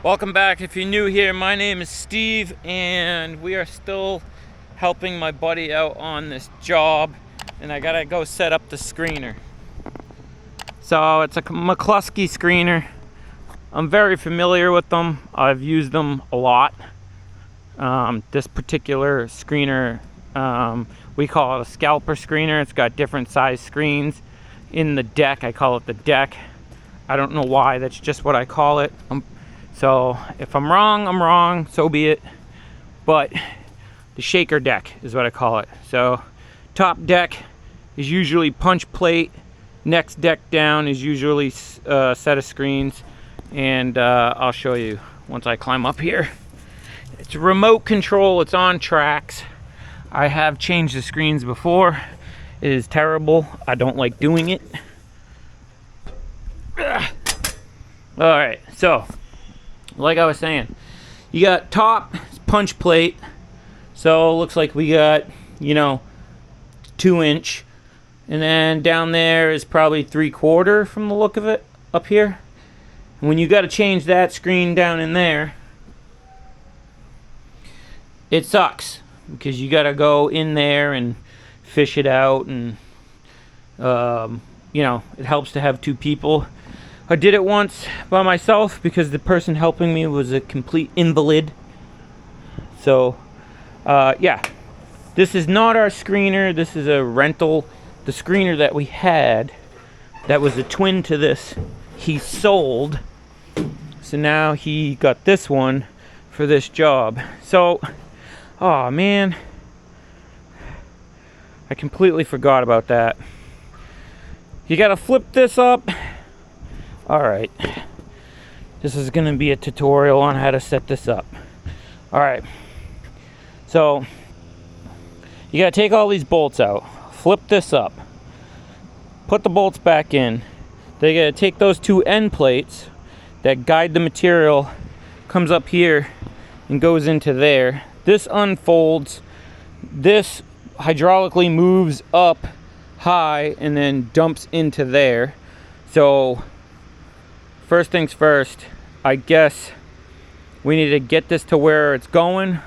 Welcome back. If you're new here, my name is Steve, and we are still helping my buddy out on this job, and I gotta go set up the screener. So it's a McCluskey screener. I'm very familiar with them. I've used them a lot. This particular screener, we call it a scalper screener. It's got different size screens in the deck. I call it the deck. I don't know why, that's just what I call it. So if I'm wrong, so be it. But the shaker deck is what I call it. So top deck is usually punch plate. Next deck down is usually a set of screens. And I'll show you once I climb up here. It's remote control, it's on tracks. I have changed the screens before. It is terrible. I don't like doing it. All right, so like I was saying, you got top punch plate. So it looks like we got, 2-inch. And then down there is probably 3/4 from the look of it up here. And when you got to change that screen down in there, it sucks because you got to go in there and fish it out. And, it helps to have two people. I did it once by myself because the person helping me was a complete invalid. So, yeah. This is not our screener. This is a rental. The screener that we had, that was a twin to this, he sold. So now he got this one for this job. So, oh man. I completely forgot about that. You gotta flip this up. Alright, this is going to be a tutorial on how to set this up. Alright, so you got to take all these bolts out, flip this up, put the bolts back in. Then you got to take those two end plates that guide the material, comes up here and goes into there. This unfolds, this hydraulically moves up high and then dumps into there. So first things first, I guess we need to get this to where it's going.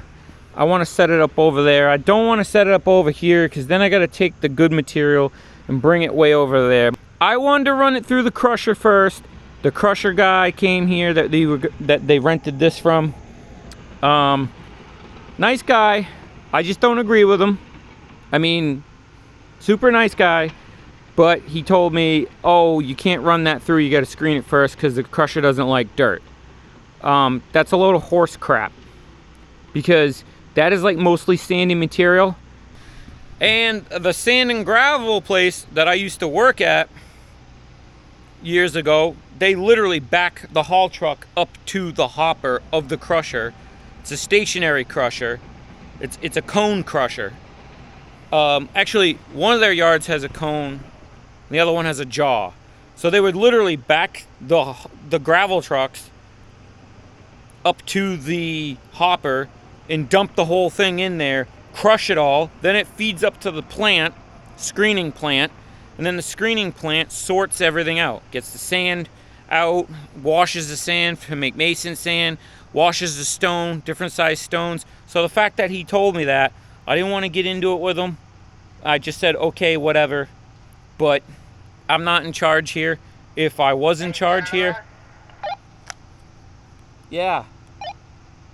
I want to set it up over there. I don't want to set it up over here because then I got to take the good material and bring it way over there. I wanted to run it through the crusher first. The crusher guy came here that they rented this from. Nice guy. I just don't agree with him. I mean, super nice guy. But he told me, oh, you can't run that through. You got to screen it first because the crusher doesn't like dirt. That's a load of horse crap. Because that is like mostly sandy material. And the sand and gravel place that I used to work at years ago, they literally back the haul truck up to the hopper of the crusher. It's a stationary crusher. It's a cone crusher. Actually, one of their yards has a cone. The other one has a jaw. So they would literally back the gravel trucks up to the hopper and dump the whole thing in there, crush it all. Then it feeds up to the plant, screening plant, and then the screening plant sorts everything out. Gets the sand out, washes the sand to make mason sand, washes the stone, different size stones. So the fact that he told me that, I didn't want to get into it with him. I just said, okay, whatever. But I'm not in charge here. If I was in charge here. Yeah.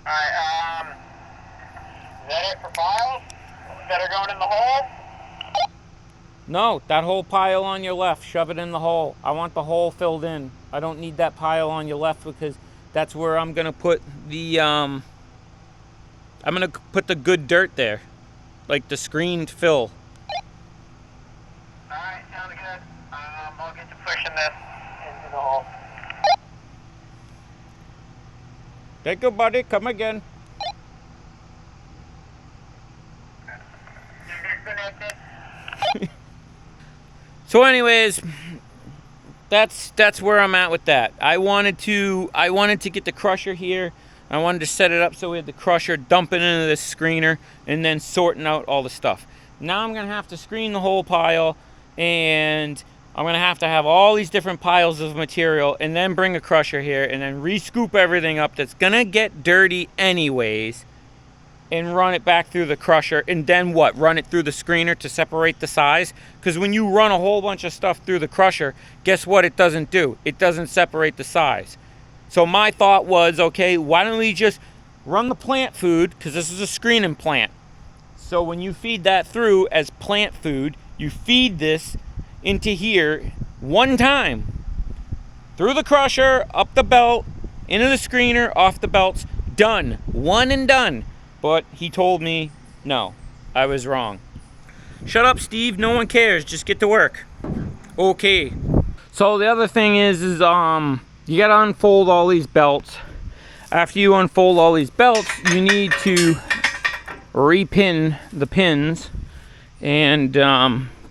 Alright, is that it for piles that are going in the hole? No, that whole pile on your left, shove it in the hole. I want the hole filled in. I don't need that pile on your left because that's where I'm gonna put the I'm gonna put the good dirt there. Like the screened fill. Alright, sounds good. I'll get to pushing this into the hole. Thank you, buddy. Come again. So anyways, that's where I'm at with that. I wanted to get the crusher here. I wanted to set it up so we had the crusher dumping into this screener and then sorting out all the stuff. Now I'm gonna have to screen the whole pile, and I'm gonna have to have all these different piles of material and then bring a crusher here and then re-scoop everything up that's gonna get dirty anyways and run it back through the crusher, and then what? Run it through the screener to separate the size? Because when you run a whole bunch of stuff through the crusher, guess what it doesn't do? It doesn't separate the size. So my thought was, okay, why don't we just run the plant food, because this is a screening plant. So when you feed that through as plant food, you feed this into here one time. Through the crusher, up the belt, into the screener, off the belts, done. One and done. But he told me, no, I was wrong. Shut up, Steve, no one cares, just get to work. Okay. So the other thing is you gotta unfold all these belts. After you unfold all these belts, you need to repin the pins. And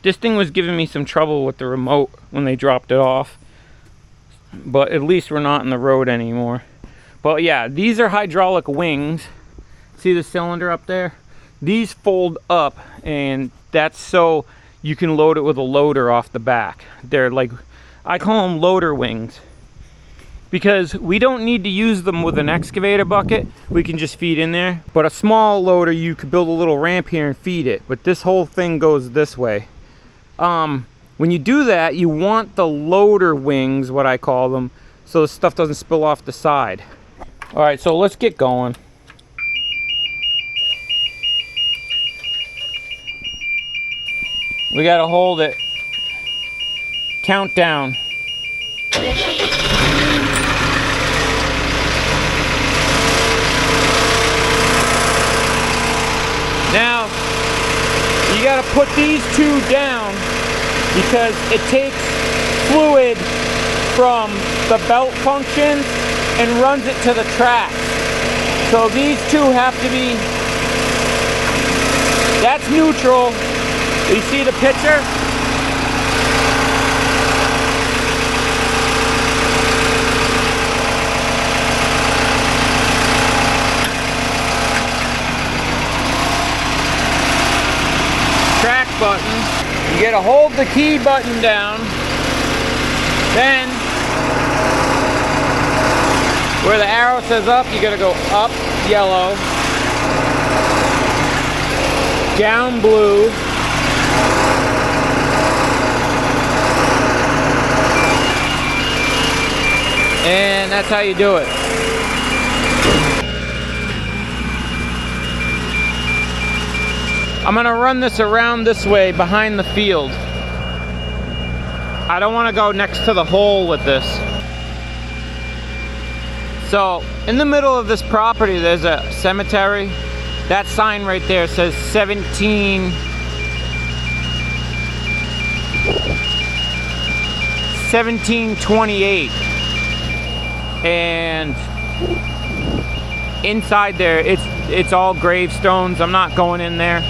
this thing was giving me some trouble with the remote when they dropped it off. But at least we're not in the road anymore. But yeah, these are hydraulic wings. See the cylinder up there? These fold up, and that's so you can load it with a loader off the back. They're like, I call them loader wings, because we don't need to use them with an excavator bucket. We can just feed in there. But a small loader, you could build a little ramp here and feed it. But this whole thing goes this way. When you do that, you want the loader wings, what I call them, so the stuff doesn't spill off the side. All right, so let's get going. We gotta hold it. Countdown. Now, you gotta put these two down because it takes fluid from the belt functions and runs it to the tracks. So these two have to be, that's neutral. You see the picture? Track button. You gotta hold the key button down. Then, where the arrow says up, you gotta go up, yellow, down, blue, and that's how you do it. I'm gonna run this around this way behind the field. I don't want to go next to the hole with this. So, in the middle of this property, there's a cemetery. That sign right there says 1728. And inside there, it's all gravestones. I'm not going in there.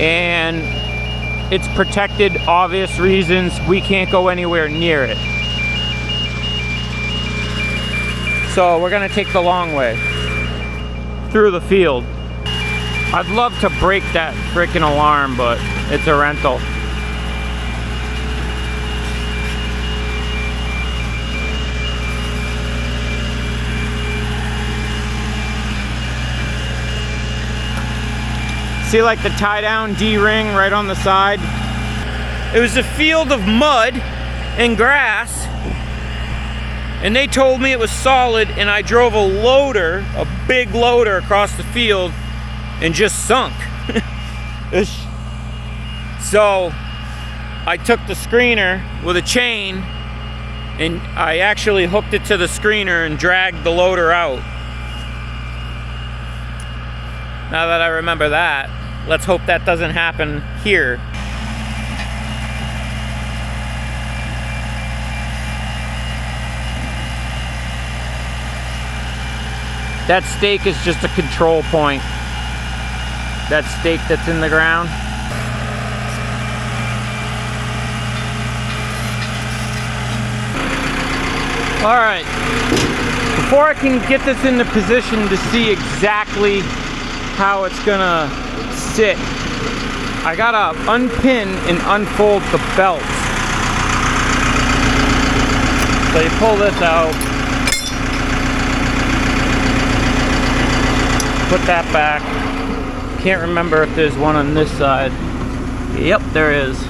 And it's protected, obvious reasons. We can't go anywhere near it. So we're gonna take the long way through the field. I'd love to break that freaking alarm, but it's a rental. See, like the tie down D-ring right on the side? It was a field of mud and grass, and they told me it was solid, and I drove a loader, a big loader across the field and just sunk. So I took the screener with a chain and I actually hooked it to the screener and dragged the loader out. Now that I remember that, let's hope that doesn't happen here. That stake is just a control point. That stake that's in the ground. All right, before I can get this into position to see exactly how it's gonna sit, I gotta unpin and unfold the belts. So you pull this out, put that back. Can't remember if there's one on this side. Yep, there is.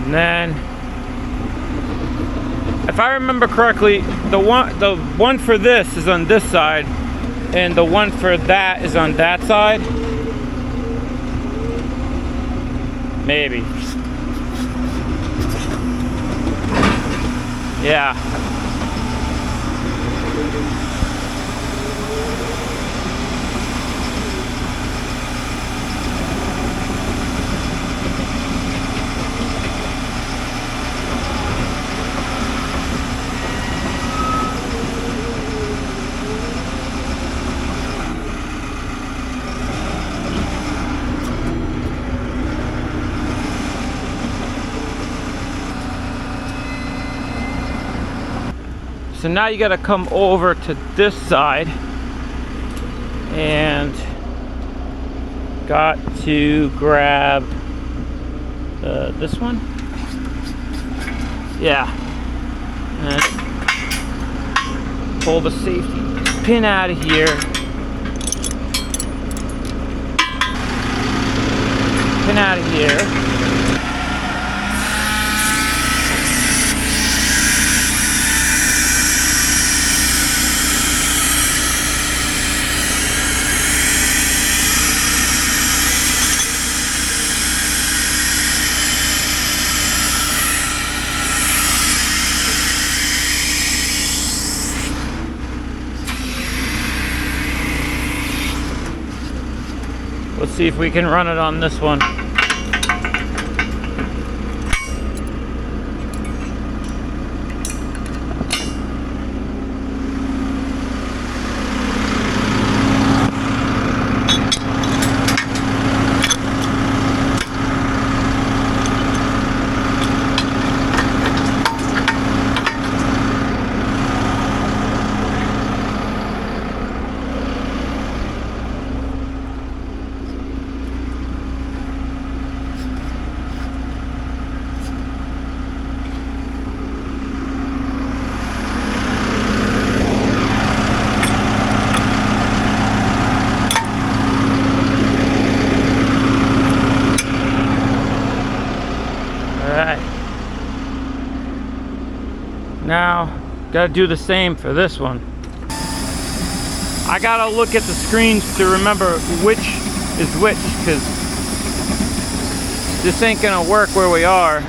And then, if I remember correctly, the one for this is on this side, and the one for that is on that side. Maybe. Yeah. So now you got to come over to this side and got to grab this one. Yeah. And pull the safety pin out of here. Pin out of here. Let's see if we can run it on this one. Now, gotta do the same for this one. I gotta look at the screens to remember which is which, because this ain't gonna work where we are.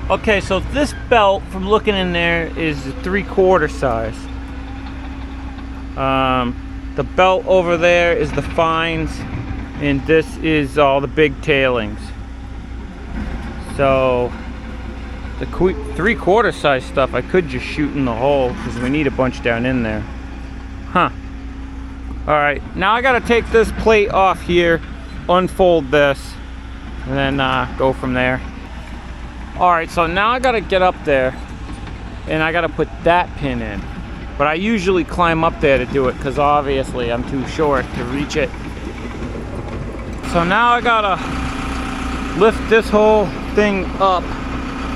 Okay, so this belt, from looking in there, is 3/4 size. The belt over there is the fines, and this is all the big tailings. So the 3/4 size stuff I could just shoot in the hole, because we need a bunch down in there. Huh. Alright, now I gotta take this plate off here, unfold this, and then go from there. Alright, so now I gotta get up there, and I gotta put that pin in. But I usually climb up there to do it, because obviously I'm too short to reach it. So now I gotta lift this whole thing up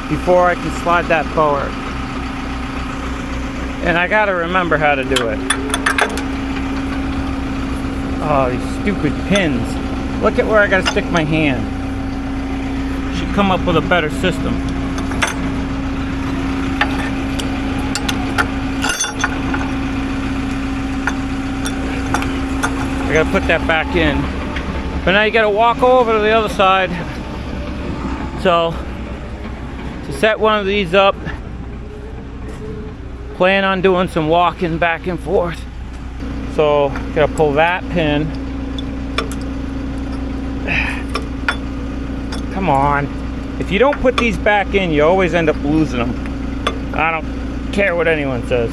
before I can slide that forward. And I gotta remember how to do it. Oh, these stupid pins. Look at where I gotta stick my hand. Should come up with a better system. I gotta put that back in. But now you gotta walk over to the other side. So, to set one of these up, plan on doing some walking back and forth. So, gotta pull that pin. Come on. If you don't put these back in, you always end up losing them. I don't care what anyone says.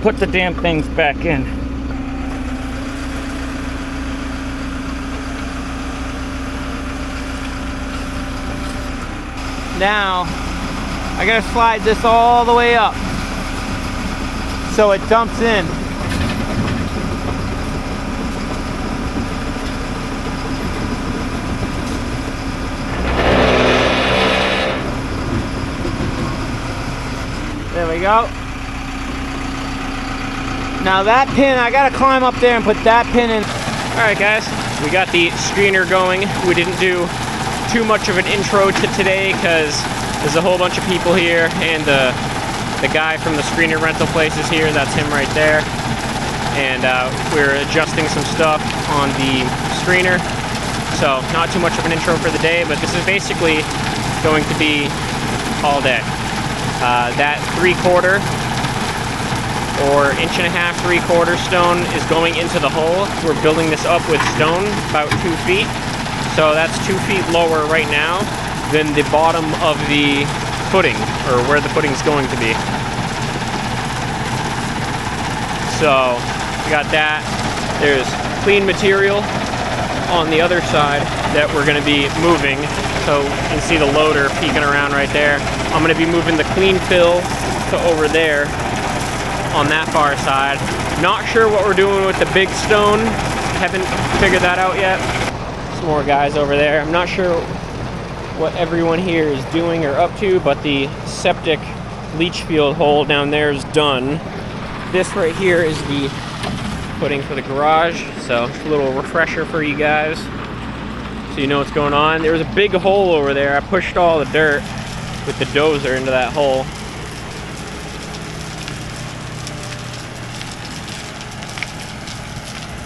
Put the damn things back in. Now, I gotta slide this all the way up so it dumps in. we go. Now that pin, I gotta climb up there and put that pin in. All right, guys, we got the screener going. We didn't do too much of an intro to today because there's a whole bunch of people here, and the guy from the screener rental place is here. That's him right there. And we're adjusting some stuff on the screener. So not too much of an intro for the day, but this is basically going to be all day. That 3/4 or 1.5 inch, 3/4 stone is going into the hole. We're building this up with stone about 2 feet. So that's 2 feet lower right now than the bottom of the footing, or where the footing's going to be. So we got that. There's clean material on the other side that we're going to be moving. So you can see the loader peeking around right there. I'm going to be moving the clean fill to over there on that far side. Not sure what we're doing with the big stone. Haven't figured that out yet. Some more guys over there. I'm not sure what everyone here is doing or up to, but the septic leach field hole down there is done. This right here is the footing for the garage, so a little refresher for you guys so you know what's going on. There was a big hole over there. I pushed all the dirt with the dozer into that hole.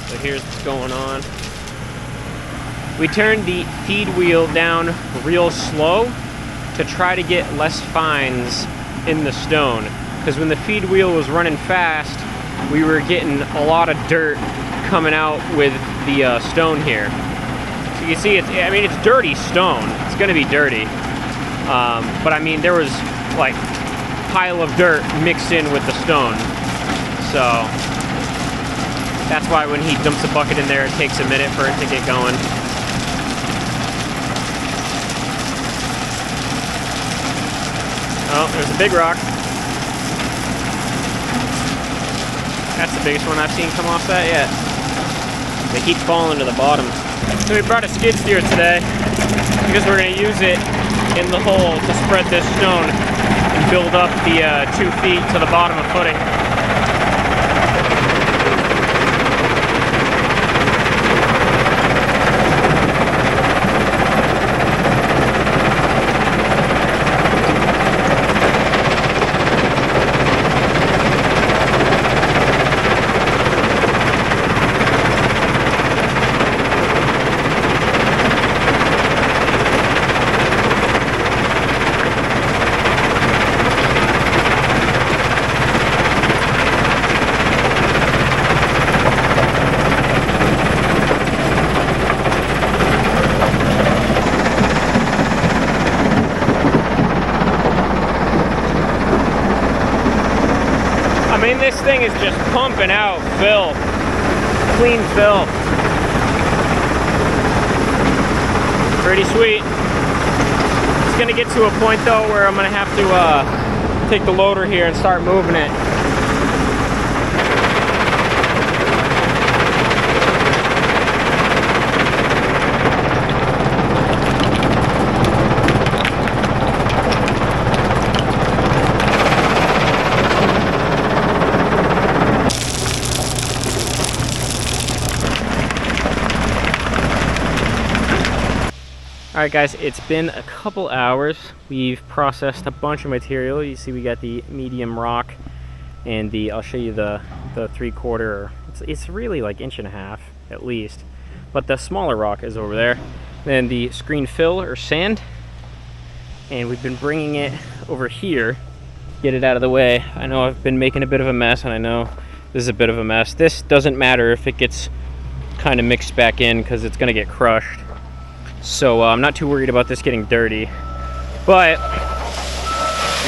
So here's what's going on. We turned the feed wheel down real slow to try to get less fines in the stone, because when the feed wheel was running fast, we were getting a lot of dirt coming out with the stone here. So you see, it's dirty stone. It's gonna be dirty. But I mean, there was like a pile of dirt mixed in with the stone. So that's why when he dumps a bucket in there, it takes a minute for it to get going. Oh, there's a big rock. That's the biggest one I've seen come off that yet. They keep falling to the bottom. So we brought a skid steer today because we're going to use it in the hole to spread this stone and build up the 2 feet to the bottom of footing. I mean, this thing is just pumping out fill, clean fill. Pretty sweet. It's gonna get to a point though where I'm gonna have to take the loader here and start moving it. Alright guys, it's been a couple hours. We've processed a bunch of material. You see we got the medium rock and I'll show you the 3/4. It's really like 1.5 inches at least. But the smaller rock is over there. Then the screen fill or sand. And we've been bringing it over here. Get it out of the way. I know I've been making a bit of a mess, and I know this is a bit of a mess. This doesn't matter if it gets kind of mixed back in because it's going to get crushed. So I'm not too worried about this getting dirty, but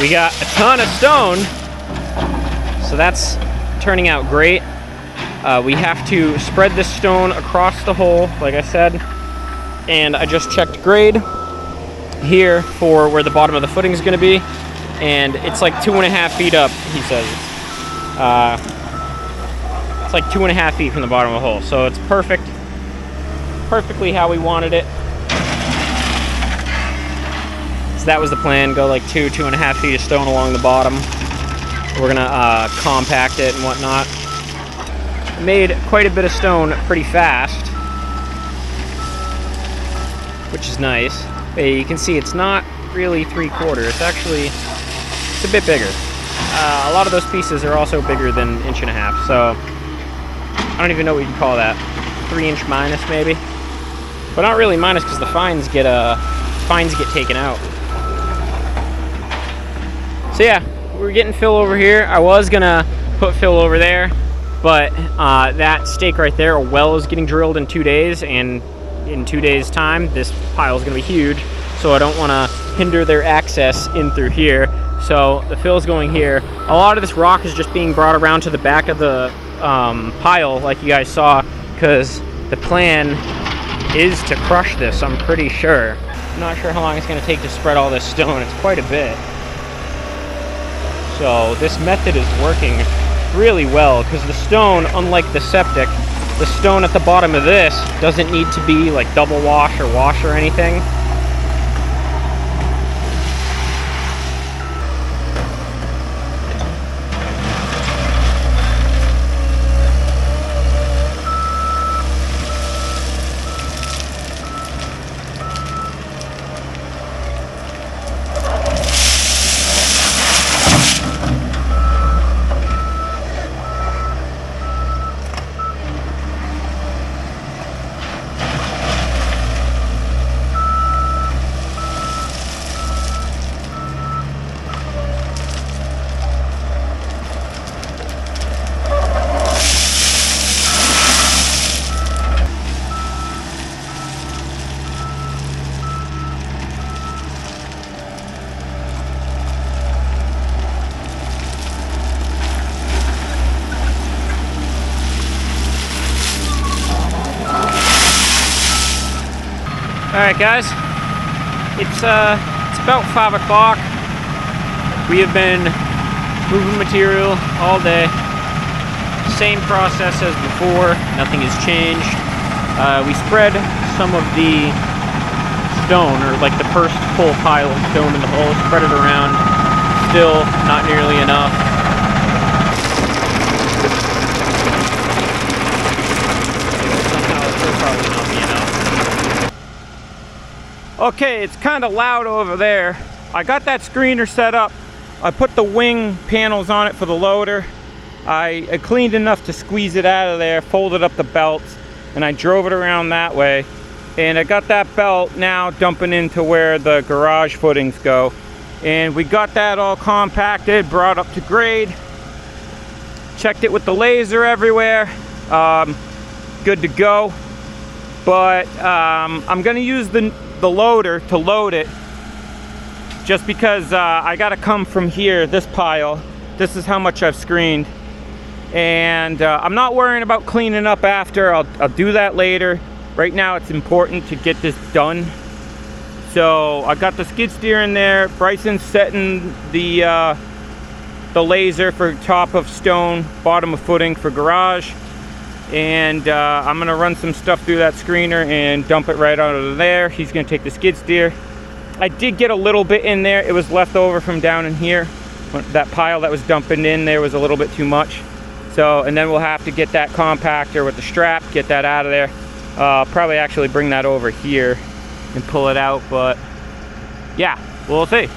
we got a ton of stone, so that's turning out great. We have to spread this stone across the hole, like I said, and I just checked grade here for where the bottom of the footing is going to be, and it's like 2.5 feet up, he says. It's like 2.5 feet from the bottom of the hole, so it's perfectly how we wanted it. That was the plan, go like 2.5 feet of stone along the bottom. We're gonna compact it and whatnot. Made quite a bit of stone pretty fast, which is nice. You can see it's not really 3/4. It's actually a bit bigger. A lot of those pieces are also bigger than 1.5 inches, so I don't even know what you'd call that. 3-inch minus maybe, but not really minus because the fines get taken out. So yeah, we're getting fill over here. I was gonna put fill over there, but that stake right there, a well is getting drilled in 2 days, and in 2 days time this pile is going to be huge, so I don't want to hinder their access in through here. So the fill is going here. A lot of this rock is just being brought around to the back of the pile like you guys saw, because the plan is to crush this, I'm pretty sure. I'm not sure how long it's going to take to spread all this stone. It's quite a bit. So this method is working really well, because the stone, unlike the septic, the stone at the bottom of this doesn't need to be like double wash or anything. Alright guys, it's about 5 o'clock. We have been moving material all day. Same process as before, nothing has changed. We spread some of the stone, or like the first full pile of stone in the hole, spread it around. Still not nearly enough. Somehow it'll probably not be enough. Okay, it's kind of loud over there. I got that screener set up. I put the wing panels on it for the loader. I cleaned enough to squeeze it out of there, folded up the belts, and I drove it around that way. And I got that belt now dumping into where the garage footings go. And we got that all compacted, brought up to grade. Checked it with the laser everywhere. Good to go. But I'm gonna use the loader to load it, just because I gotta come from here, this pile. This is how much I've screened, and I'm not worrying about cleaning up after. I'll do that later. Right now it's important to get this done. So I got the skid steer in there. Bryson's setting the laser for top of stone, bottom of footing for garage. And I'm gonna run some stuff through that screener and dump it right out of there. He's gonna take the skid steer. I did get a little bit in there. It was left over from down in here. That pile that was dumping in there was a little bit too much. So, and then we'll have to get that compactor with the strap, get that out of there. Probably actually bring that over here and pull it out, but yeah, we'll see.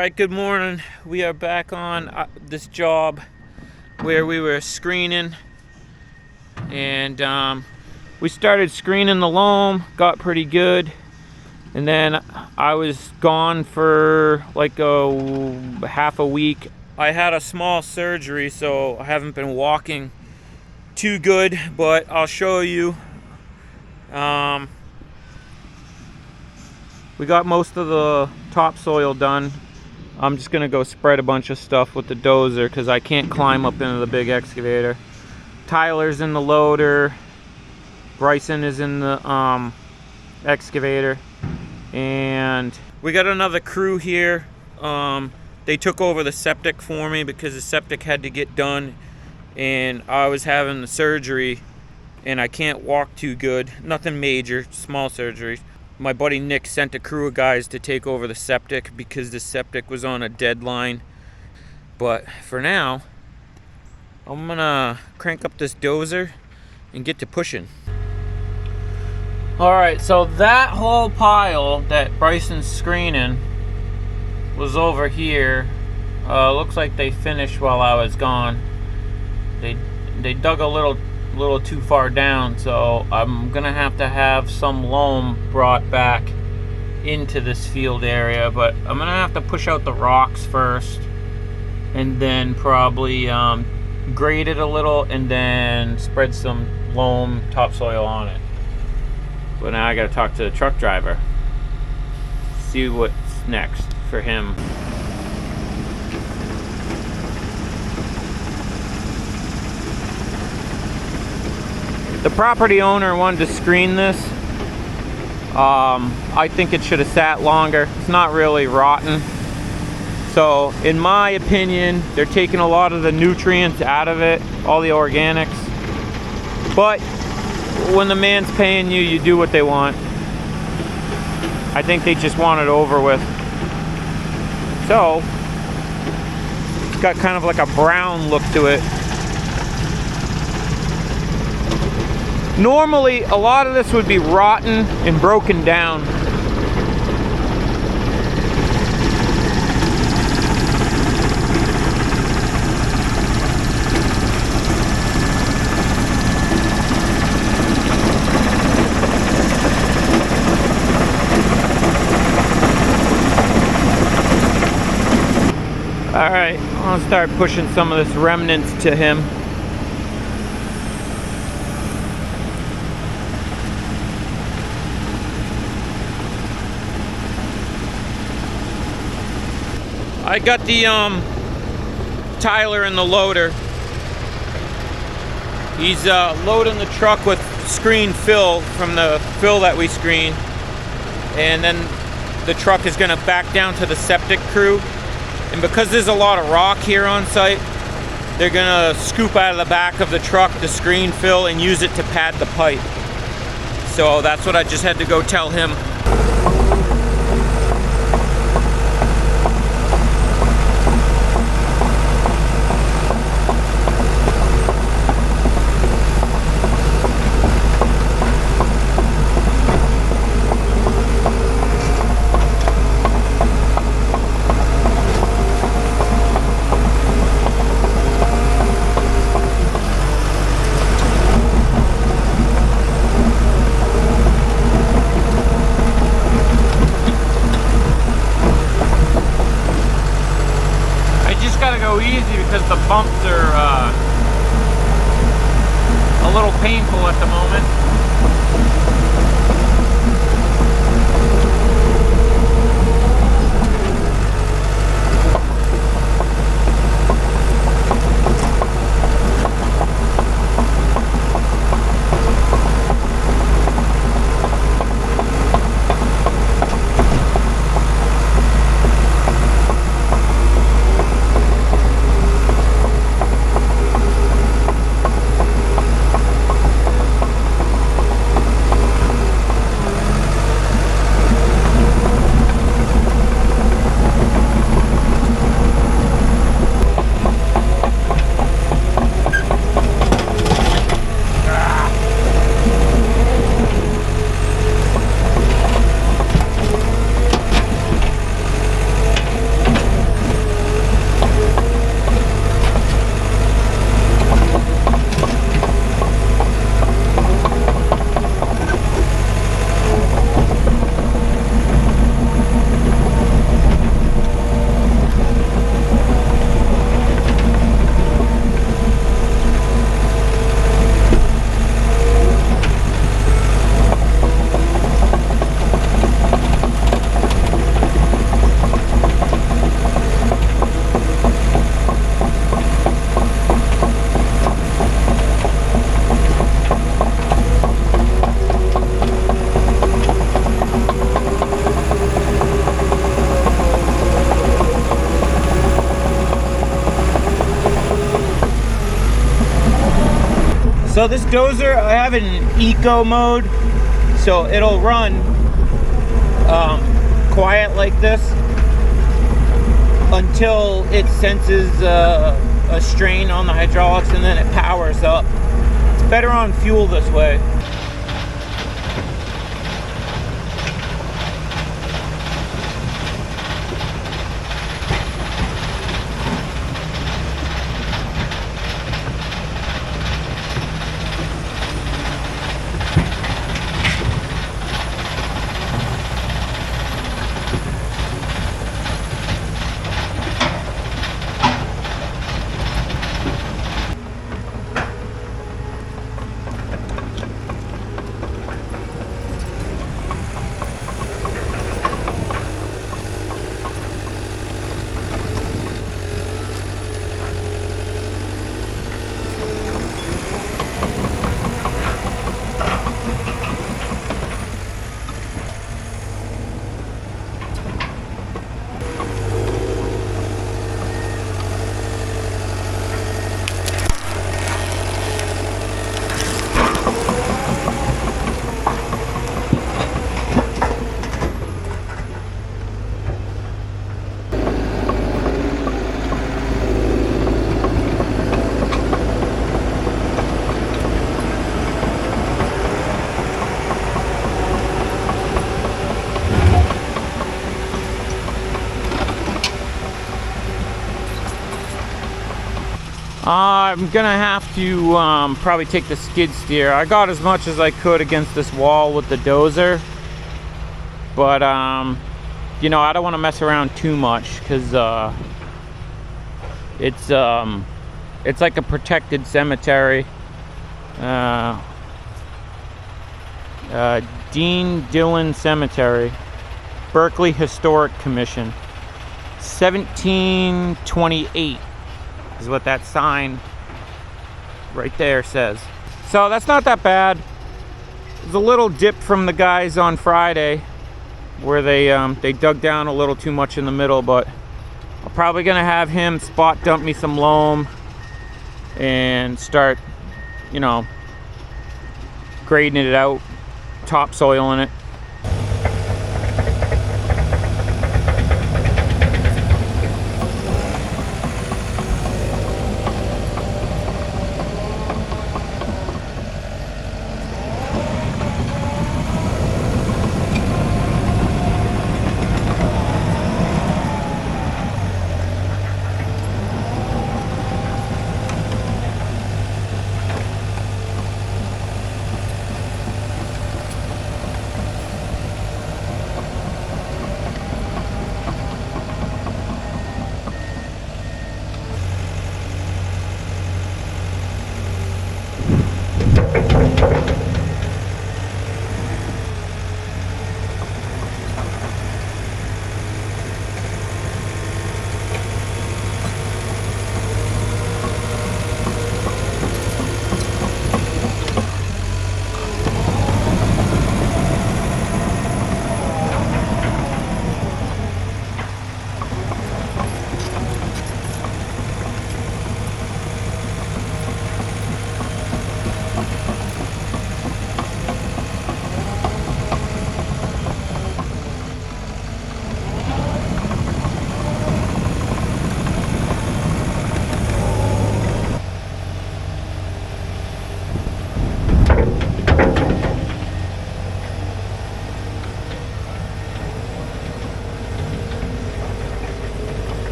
Alright, good morning. We are back on this job where we were screening, and we started screening the loam, got pretty good, and then I was gone for like half a week. I had a small surgery, so I haven't been walking too good, but I'll show you. We got most of the topsoil done. I'm just gonna go spread a bunch of stuff with the dozer because I can't climb up into the big excavator. Tyler's in the loader. Bryson is in the excavator. And we got another crew here. They took over the septic for me because the septic had to get done, and I was having the surgery and I can't walk too good. Nothing major, small surgery. My buddy Nick sent a crew of guys to take over the septic because the septic was on a deadline. But for now, I'm gonna crank up this dozer and get to pushing. Alright, so that whole pile that Bryson's screening was over here. Looks like they finished while I was gone. They dug a little too far down, so I'm gonna have to have some loam brought back into this field area, but I'm gonna have to push out the rocks first and then probably grade it a little and then spread some loam topsoil on it. But now I gotta talk to the truck driver, see what's next for him. The property owner wanted to screen this. I think it should have sat longer. It's not really rotten. So in my opinion, they're taking a lot of the nutrients out of it, all the organics. But when the man's paying you, you do what they want. I think they just want it over with. So it's got kind of like a brown look to it. Normally, a lot of this would be rotten and broken down. All right, I'll start pushing some of this remnants to him. I got the Tyler in the loader. He's loading the truck with screen fill from the fill that we screen, and then the truck is gonna back down to the septic crew. And because there's a lot of rock here on site, they're gonna scoop out of the back of the truck the screen fill and use it to pad the pipe. So that's what I just had to go tell him. Because the bumps are a little painful at the moment. So this dozer, I have it in eco mode, so it'll run quiet like this until it senses a strain on the hydraulics, and then it powers up. It's better on fuel this way. I'm gonna have to probably take the skid steer. I got as much as I could against this wall with the dozer, but you know, I don't want to mess around too much because it's like a protected cemetery. Dean Dillon Cemetery, Berkeley Historic Commission, 1728 is what that sign right there says. So that's not that bad. There's a little dip from the guys on Friday where they dug down a little too much in the middle, but I'm probably gonna have him spot dump me some loam and start, you know, grading it out, topsoil in it.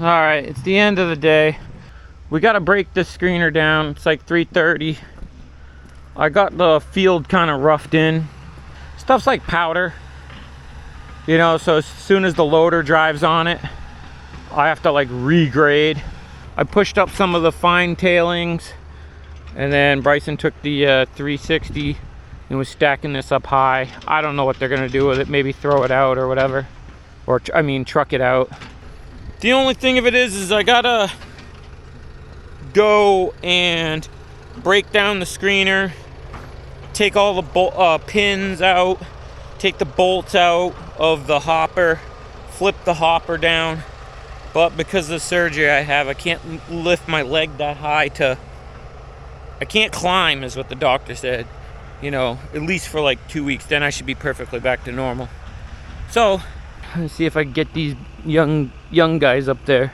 All right, it's the end of the day. We got to break this screener down. It's like 3:30. I got the field kind of roughed in. Stuff's like powder, you know, so as soon as the loader drives on it, I have to like regrade. I pushed up some of the fine tailings, and then Bryson took the 360 and was stacking this up high. I don't know what they're gonna do with it. Maybe throw it out or whatever, or I mean truck it out. The only thing of it is I gotta go and break down the screener, take all the pins out, take the bolts out of the hopper, flip the hopper down. But because of the surgery I have, I can't lift my leg that high I can't climb is what the doctor said, you know, at least for like 2 weeks. Then I should be perfectly back to normal. So let's see if I can get these young guys up there.